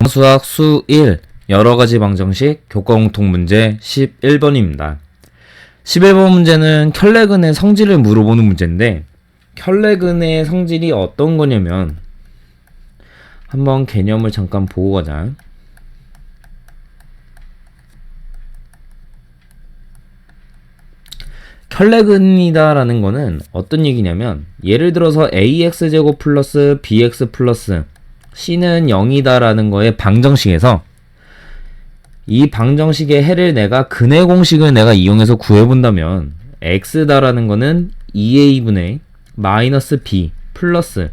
수학 수1 여러가지 방정식 교과공통 문제 11번입니다. 11번 문제는 켤레근의 성질을 물어보는 문제인데, 켤레근의 성질이 어떤 거냐면, 한번 개념을 잠깐 보고 가자. 켤레근이다라는 거는 어떤 얘기냐면, 예를 들어서 ax제곱 플러스 bx 플러스 c는 0이다라는 거의 방정식에서 이 방정식의 해를 내가 근의 공식을 내가 이용해서 구해본다면 x다라는 거는 2a분의 마이너스 b 플러스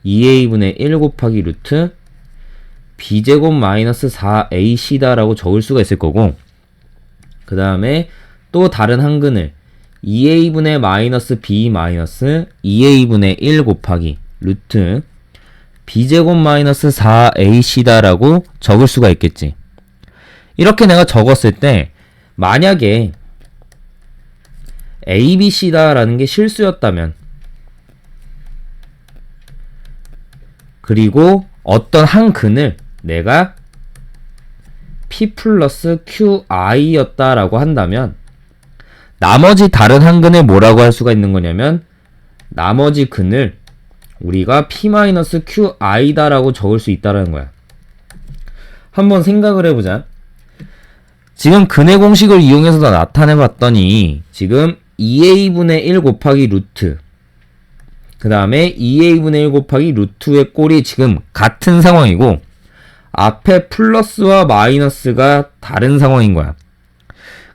2a분의 1 곱하기 루트 b제곱 마이너스 4ac다라고 적을 수가 있을 거고, 그 다음에 또 다른 한 근을 2a분의 마이너스 b 마이너스 2a분의 1 곱하기 루트 b제곱 마이너스 4ac다라고 적을 수가 있겠지. 이렇게 내가 적었을 때 만약에 abc다라는 게 실수였다면, 그리고 어떤 한 근을 내가 p 플러스 qi였다라고 한다면, 나머지 다른 한 근을 뭐라고 할 수가 있는 거냐면, 나머지 근을 우리가 p-qi다라고 적을 수 있다라는 거야. 한번 생각을 해보자. 지금 근의 공식을 이용해서 나타내봤더니 지금 2a분의 1 곱하기 루트, 그 다음에 2a분의 1 곱하기 루트의 꼴이 지금 같은 상황이고, 앞에 플러스와 마이너스가 다른 상황인 거야.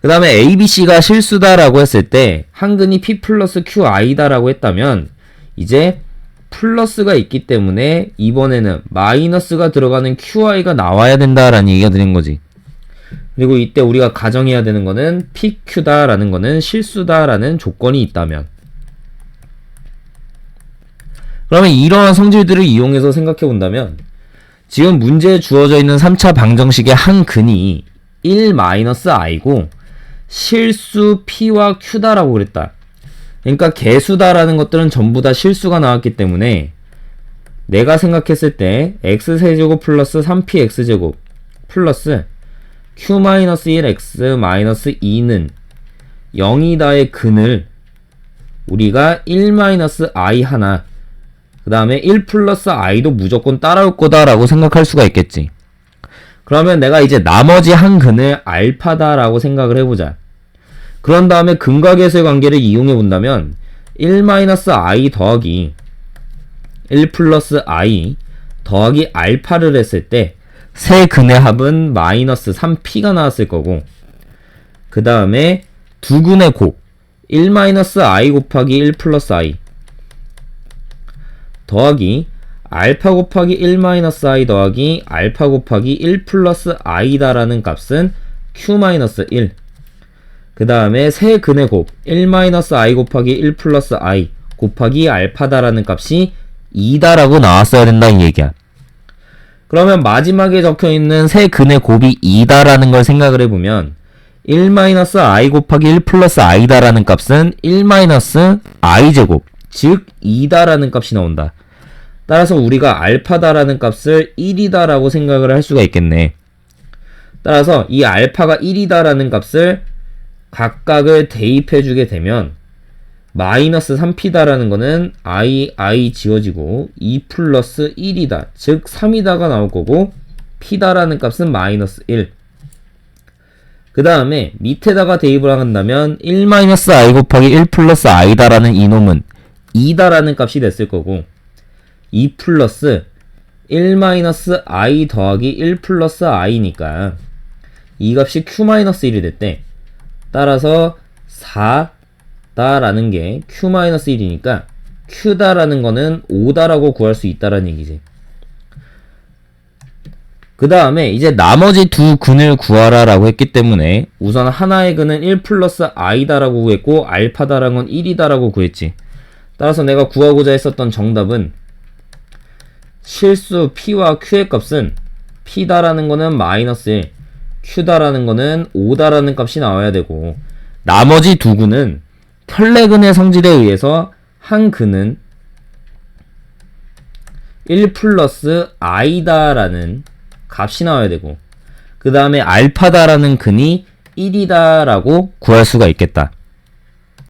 그 다음에 abc가 실수다라고 했을 때 한 근이 p 플러스 qi다라고 했다면, 이제 플러스가 있기 때문에 이번에는 마이너스가 들어가는 qi가 나와야 된다라는 얘기가 되는 거지. 그리고 이때 우리가 가정해야 되는 거는 pq다라는 거는 실수다라는 조건이 있다면, 그러면 이러한 성질들을 이용해서 생각해 본다면, 지금 문제에 주어져 있는 3차 방정식의 한 근이 1-i고 실수 p와 q다라고 그랬다. 그러니까 개수다라는 것들은 전부 다 실수가 나왔기 때문에 내가 생각했을 때 x세제곱 플러스 3px제곱 플러스 q-1x-2는 0이다의 근을 우리가 1-i 하나, 그 다음에 1 플러스 i도 무조건 따라올 거다라고 생각할 수가 있겠지. 그러면 내가 이제 나머지 한 근을 알파다라고 생각을 해보자. 그런 다음에 근과 계수의 관계를 이용해 본다면 1-i 더하기 1 플러스 i 더하기 알파를 했을 때 세 근의 합은 마이너스 3p가 나왔을 거고, 그 다음에 두 근의 곱 1-i 곱하기 1 플러스 i 더하기 알파 곱하기 1-i 더하기 알파 곱하기 1 플러스 i다라는 값은 q-1, 그 다음에 세 근의 곱 1-i 곱하기 1 플러스 i 곱하기 알파다라는 값이 2다라고 나왔어야 된다는 얘기야. 그러면 마지막에 적혀있는 세 근의 곱이 2다라는 걸 생각을 해보면 1-i 곱하기 1 플러스 i다라는 값은 1-i 제곱, 즉 2다라는 값이 나온다. 따라서 우리가 알파다라는 값을 1이다라고 생각을 할 수가 있겠네. 따라서 이 알파가 1이다라는 값을 각각을 대입해주게 되면 마이너스 3p다라는 거는 i 지워지고 2 플러스 1이다, 즉 3이다가 나올 거고, p다라는 값은 마이너스 1. 그 다음에 밑에다가 대입을 한다면 1-i 곱하기 1 플러스 i다라는 이놈은 2다라는 값이 됐을 거고, 2 플러스 1-i 더하기 1 플러스 i니까 이 값이 q-1이 됐대. 따라서 4다라는 게 q-1이니까 q다라는 거는 5다라고 구할 수 있다라는 얘기지. 그 다음에 이제 나머지 두 근을 구하라 라고 했기 때문에 우선 하나의 근은 1 플러스 i다라고 구했고 알파다라는 건 1이다라고 구했지. 따라서 내가 구하고자 했었던 정답은 실수 p와 q의 값은 p다라는 거는 마이너스 1, q다라는 거는 5다라는 값이 나와야 되고, 나머지 두 근은 켤레근의 성질에 의해서 한 근은 1 플러스 i다라는 값이 나와야 되고 그 다음에 알파다라는 근이 1이다 라고 구할 수가 있겠다.